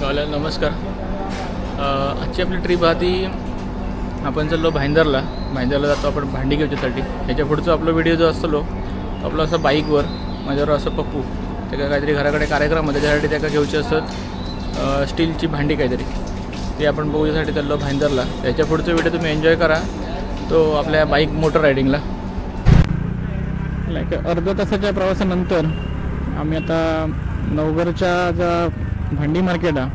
गावाला नमस्कार. आजची आपली ट्रिप आधी आपण चाललो भाईंदरला जातो आपण भांडी घेऊच्यासाठी. ह्याच्या पुढचा आपला व्हिडिओ जो असतो आपला असं बाईकवर माझ्यावर असं पप्पू ते काहीतरी घराकडे कार्यक्रम होते त्याच्यासाठी त्याला घेऊचे असत स्टीलची भांडी काहीतरी ती आपण बघूसाठी चाललो भाईंदरला. त्याच्या पुढचा व्हिडिओ तुम्ही एन्जॉय करा तो आपल्या बाईक मोटर रायडिंगला. लाईक अर्ध्या तासाच्या प्रवासानंतर आम्ही आता नवघरच्या ज्या भांडी मार्केट आहे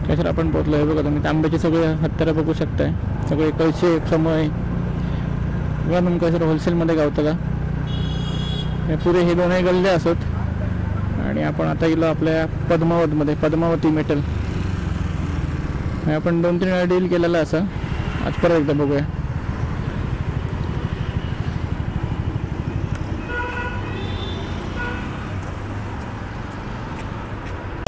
त्याच्यावर आपण पोहोचलो आहे. बघा तुम्ही तांब्याचे सगळे हत्यारं बघू शकताय, सगळे कळशे समय बघा तुमका सर होलसेलमध्ये गावतं का. हे पुरे हे दोनही गल्ले असत आणि आपण आता गेलो आपल्या पद्मावतमध्ये, पद्मावती मेटल. आपण 2-3 वेळा डील केलेला असं. आज परत एकदा बघूया.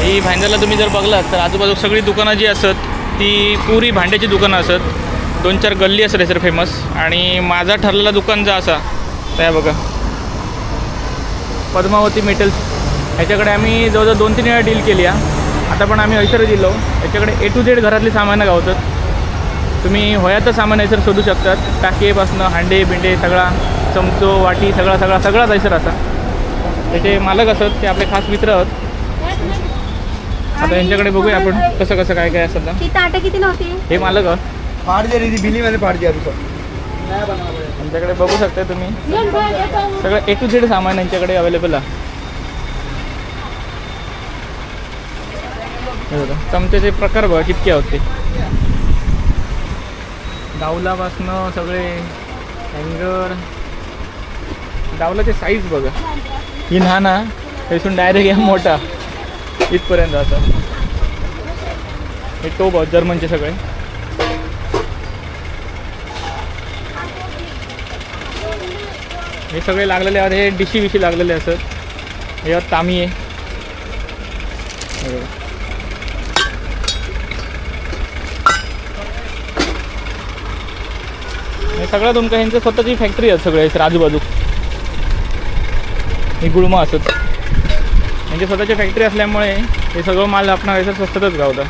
ही भाईंदरला तुम्ही जर बघलात तर आजूबाजू सगळी दुकानं जी असत ती पुरी भांड्याची दुकानं असत. 2-4 गल्ली असत सर फेमस. आणि माझा ठरलेला दुकान जो असा त्या बघा पद्मावती मेटल. ह्याच्याकडे आम्ही जवळजवळ 2-3 वेळा डील केली आहे. आता पण आम्ही ऐसर दिलो. याच्याकडे A to Z घरातली सामानं गावतात. तुम्ही होयाचं सामान ऐसर शोधू शकतात. टाकेपासनं हांडे बिंडे सगळा, चमचो वाटी सगळाच ऐसर असा. त्याचे मालक असत ते आपले खास मित्र आहोत. आता यांच्याकडे बघूया आपण कसं काय काय असतं. किती नव्हती हे मालक बिलीमध्ये आमच्याकडे बघू शकता तुम्ही सगळं A to Z सामान यांच्याकडे अवेलेबल आहे. चमच्याचे प्रकार बघा कितके होते. डावलापासनं सगळे हँगर, डावलाचे साईज बघा ही लहान आहे त्यातून डायरेक्ट या मोठा इथपर्यंत आता. हे टोप जर्मनचे सगळे. हे सगळे लागलेले आहेत. हे डिशी लागलेले असत. यात तामी आहे. हे सगळं तुमका ह्यांचं स्वतःची फॅक्टरी आहे सगळे आजूबाजू. ही गुळमा असत. म्हणजे स्वतःची फॅक्टरी असल्यामुळे हे सगळं माल आपणा वैसे स्वस्तातच गावतं.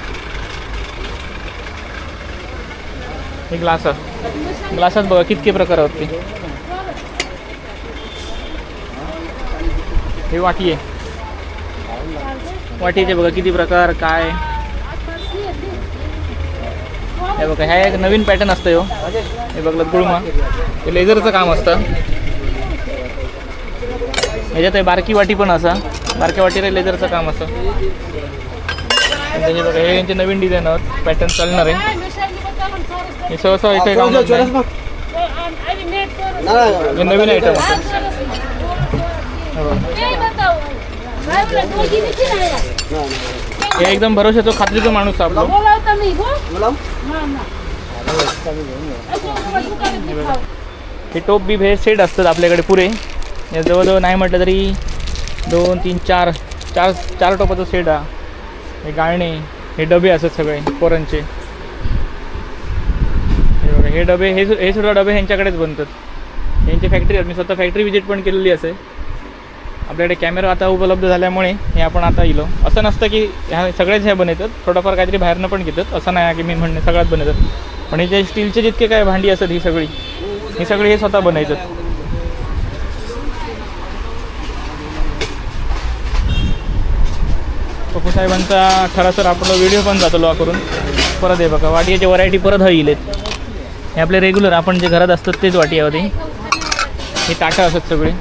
हे ग्लासात बघा कितके प्रकार आहेत ते. हे वाटी आहे. वाटीचे बघा किती प्रकार काय. हे बघा ह्या एक नवीन पॅटर्न असतं हो. हे बघलं गुळमा हे लेझरचं काम असतं. ह्याच्यात आहे बारकी वाटी पण असा. बारक्या वाटीला लेझरचं काम असतं. त्याचे बघा हे यांचे नवीन डिझाईन आहेत. पॅटर्न चालणार आहे. हे सहसा इथे काम हे नवीन आयटम असतं. हे एकदम भरोशाचं खात्रीचं माणूस आपलं. हे टोप बी हे सेट असतात आपल्याकडे पुरे. या जवळजवळ नाही म्हटलं तरी 2-3-4 टोपाचं सेट आहे. हे गाळणे, हे डबे असतात सगळे पोरांचे. हे बघा हे डबे हे सुद्धा डबे ह्यांच्याकडेच बनतात. ह्यांची फॅक्टरी आहे. मी स्वतः फॅक्टरी व्हिजिट पण केलेली असे. आपल्याकडे कॅमेरा आता उपलब्ध झाल्यामुळे हे आपण आता इलो. असं नसतं की ह्या सगळ्याच ह्या बनवतात. थोडंफार काहीतरी बाहेरनं पण घेतात. असं नाही की मी म्हणणे सगळ्यात बनवतात. पण हे जे स्टीलचे जितके काय भांडी असतात ही सगळी हे स्वतः बनवतात. पप्पू साहेबांचा खरा सर आपला व्हिडिओ पण जातो करून. परत हे बघा वाटीची व्हरायटी परत येलेत. हे आपले रेग्युलर आपण जे घरात असतात तेच वाटी आहे. हे ताटं असतात सगळे.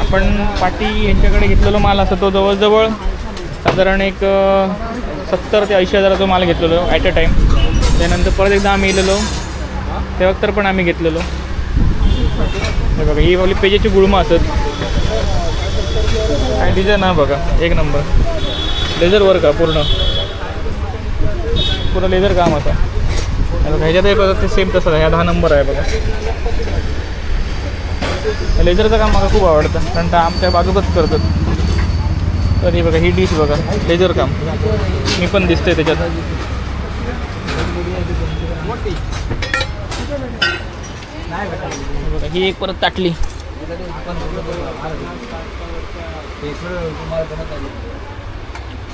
आपण पाटी यांच्याकडे घेतलेला माल असतो तो जवळजवळ साधारण एक 70,000 ते 80,000 माल घेतलेलो ॲट अ टाईम. त्यानंतर परत एकदा आम्ही येलेलो तेव्हा तर पण आम्ही घेतलेलो. हे बघा ही आपली पेजेची गुळमा असत. काय डिझाईन आहे बघा एक नंबर. लेझर वर्क आहे पूर्ण लेझर काम असं. बघा ह्याच्यातही बघा ते सेम तसं आहे. 10 नंबर आहे बघा. लेझरचं काम मला खूप आवडतं कारण का आमच्या बाजूकच करतात. तर ही बघा ही डिश बघा लेझर काम मी पण दिसतंय त्याच्यात. बघा ही एक परत ताटली.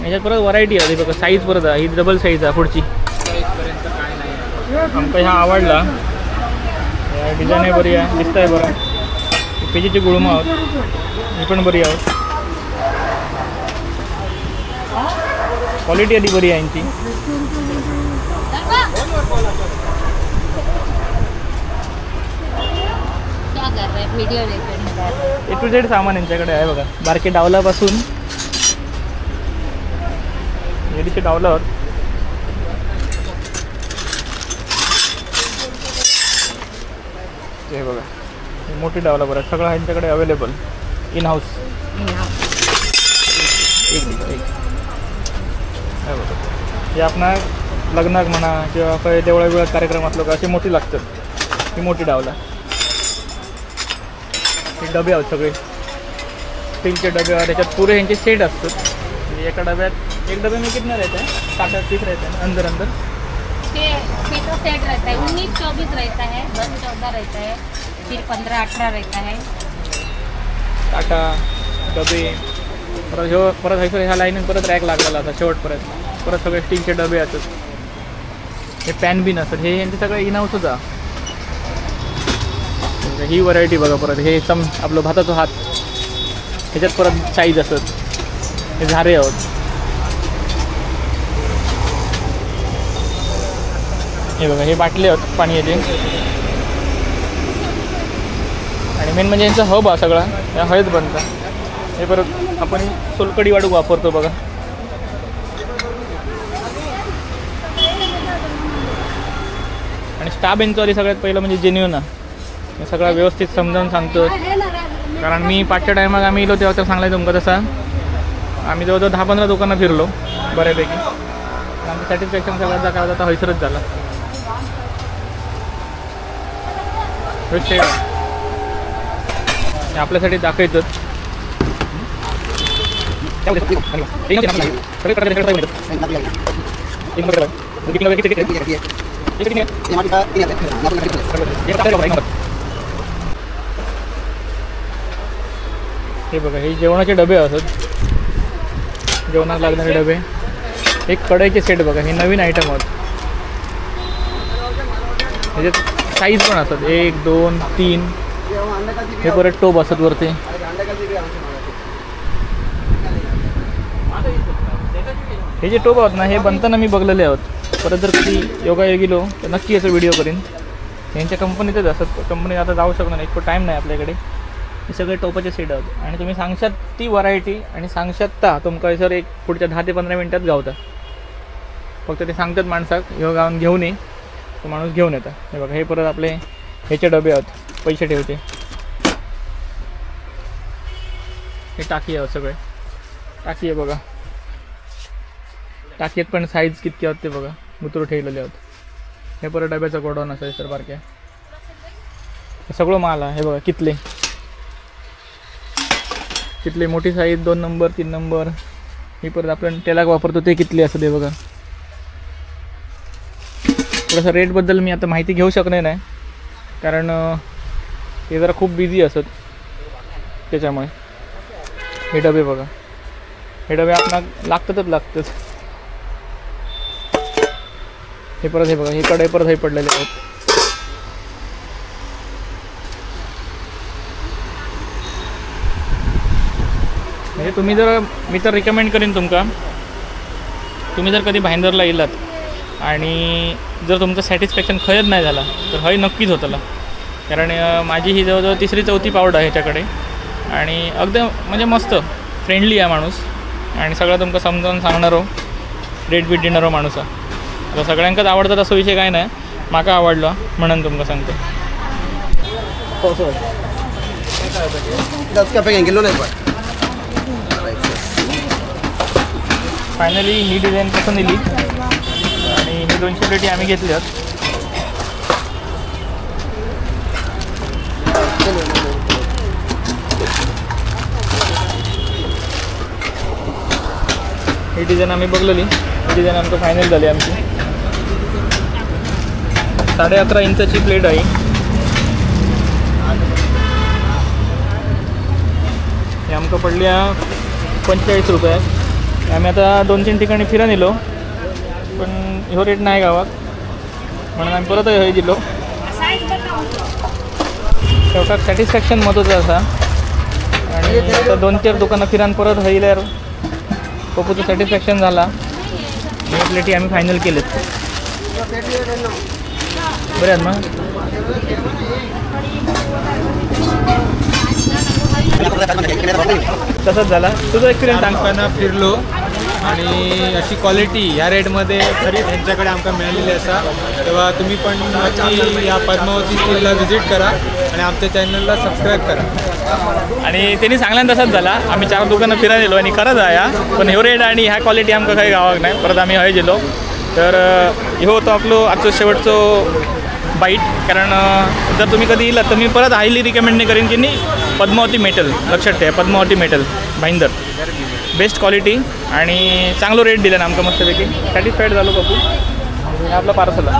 ह्याच्यात परत व्हरायटी आहे बघा. साईज परत आहे, ही डबल साईज आहे पुढची. आमका ह्या आवडला. डिझाईन आहे बरी आहे, दिसत आहे बरं. पेजीची गुळमं आहोत, ही पण बरी आहोत. क्वालिटी आधी बरी आहे यांची. A to Z सामान यांच्याकडे आहे बघा. बारके डावलापासून लेडीचे डावलावर हे बघा, ही मोठी डावला बरं सगळं ह्यांच्याकडे अवेलेबल इन हाऊस. हे आपणा लग्नाक म्हणा किंवा काही देवळा वेळात कार्यक्रम असलो का अशी मोठी लागतात. ही मोठी डावला. हे डबे आहेत सगळे स्टीलचे डबे आहेत. त्याच्यात पुरे ह्यांचे सेट असतात. एका डब्यात एक डबे में कितना रहता है? 7-8 रहता है अंदर अंदर. तो सेट रहता है 19-24 रहता है, 10-14 रहता है, फिर 15-18 रहता है. टाटा डबे परत ह्या लाईन परत रॅक लागलेला आता शेवटपर्यंत. सगळे स्टीलचे डबे असतात. हे पॅन बिन असतात. हे यांचे सगळं इन हाऊसच आहे. ही व्हरायटी बघा. परत हे आपलं भाताचा हात, ह्याच्यात परत साईज असतात. हे झारे आहोत. हे बघा, हे बाटले आहेत पाणी येते. आणि मेन म्हणजे यांचा हब आहे सगळा, या हळद बनतं. हे परत आपण सोलकडी वाटूक वापरतो बघा. आणि स्टाफ यांचं आधी सगळ्यात पहिलं म्हणजे जेन्युइन आहे. हे सगळं व्यवस्थित समजावून सांगतो. कारण मी पाचच्या टायमात आम्ही येलो तेव्हा तर सांगलाय तुमका तसा. आम्ही जवळजवळ 10-15 दुकानं फिरलो बऱ्यापैकी. आमचं सॅटिस्फॅक्शन सगळ्यात जागा जाता हैसरच झाला. आपल्यासाठी दाखवायचं. हे बघा, हे जेवणाचे डबे असतात. जेवणात लागणारे डबे. एक कढईचे सेट बघा. हे नवीन आयटम आहेत. ह्याच्यात साईज पण असतात 1, 2, 3. हे परत टोप असतात वरती. हे जे टोप आहेत ना, हे बनताना मी बघलेले आहोत. परत जर कधी योगायोग गेलो तर नक्की याचा व्हिडिओ करीन. यांच्या कंपनीतच असतात. कंपनीत आता जाऊ शकणार नाही, इतकं टाईम नाही आपल्याकडे. हे सगळे टोपाचे सेट आहेत. आणि तुम्ही सांगशात ती व्हरायटी आणि सांगशात ता तुमका सर एक पुढच्या 10 ते 15 मिनटात गावता. फक्त ते सांगतात माणसाक ह्यो गावून घेऊन ये, तो माणूस घेऊन येतात. हे बघा, हे परत आपले ह्याचे डबे आहेत, पैसे ठेवते. हे टाकी आहेत सगळे. टाकी आहे बघा. टाकीत पण साईज कितके आहेत ते बघा, मुतूर ठेवलेले आहेत. हे परत डब्याचा गोडाऊन असाय सर बारक्या. हे सगळं माल आहे. हे बघा, कितले कितले मोठी साईज 2 नंबर 3 नंबर. ही परत आपण तेलाक वापरतो ते कितले असं ते बघा. थोडंसं रेटबद्दल मी आता माहिती घेऊ शकणार नाही, कारण ते जरा खूप बिझी असत त्याच्यामुळे. हे डबे बघा. हे डबे आपणाला लागतातच. हे परत हे बघा, हे कढई परत हे पडलेले आहेत. म्हणजे तुम्ही जर, मी तर रिकमेंड करेन तुमका, तुम्ही जर कधी भाईंदरला येलात आणि जर तुमचं सॅटिस्फॅक्शन खयच नाही झाला तर हय नक्कीच होतला. कारण माझी ही जवळजवळ 3री-4थी पावड आहे ह्याच्याकडे. आणि अगदी म्हणजे मस्त फ्रेंडली आहे माणूस. आणि सगळं तुमका समजावून सांगणारो, रेट बीट देणारो माणूस आहे. आता सगळ्यांकाच आवडतात असं विषय काय नाही. माका आवडला म्हणून तुमका सांगतो. फायनली ही डिझाईन पसंत दिली आणि ही 200 प्लेटी आम्ही घेतल्यात. ही डिझाईन आम्ही बघलेली. ही डिझाईन आमचं फायनल झाली आमची. 11.5 इंचाची प्लेट आहे. हे आमका पडल्या 45 रुपयात. आम्ही आता 2-3 ठिकाणी फिरून येलो, पण ह्यो रेट नाही गावात, म्हणून आम्ही परत हे दिलो. शेवटाक सॅटिस्फॅक्शन महत्त्वाचं असा. आणि आता 2-4 दुकानं फिरान परत हयल्यार पप्पूचं सॅटिस्फॅक्शन झाला. हे प्लेटी आम्ही फायनल केलेत. बरे आहेत मग. तसंच झाला तुझा एक्सपिरियन्स सांग. आमकां फिरलो आणि अशी क्वालिटी ह्या रेटमध्ये खरीच ह्यांच्याकडे आमकां मेळिल्ली आसा. तेव्हा तुम्ही पण नक्की या पद्मावती स्टीलला व्हिजिट करा आणि आमच्या चॅनलला सबस्क्राईब करा. आणि त्यांनी सांगल्यान तसंच झाला. आम्ही 4 दुकानं फिरायला गेलो आणि खरंच आहे पण ह्यो रेट आणि ह्या क्वालिटी आमकां काही गावाक नाही. परत आम्ही हय गेलो. तर ह्यो होतो आपलो आजचो शेवटचो बाईट. कारण जर तुम्ही कधी येलात तर मी परत हायली रिकमेंड नाही करेन की नाही पद्मावती मेटल. लक्षात ठेवा Padmavati metal Bhayandar. Best quality आणि चांगलो रेट दिला ना आमकां मस्तपैकी. सॅटिस्फाईड झालो पप्पू. हे आपलं पार्सल आहे.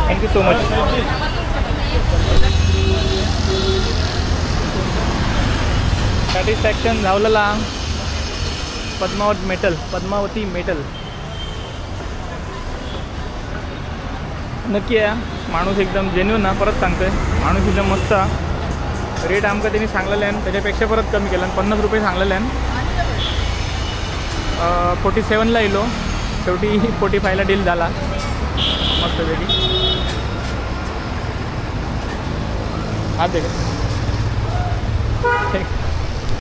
Thank you so much. सॅटिस्फॅक्शन झालेला. पद्मावती मेटल नक्की आहे. माणूस एकदम जेन्युन ना. परत सांगतोय माणूस एकदम मस्त. रेट आमकां त्यांनी सांगलेले आहे त्याच्यापेक्षा परत कमी केलं. 50 रुपये सांगलेले आहे. 47ला येलो. शेवटी 45ला डील झाला मस्तपैकी. हा ते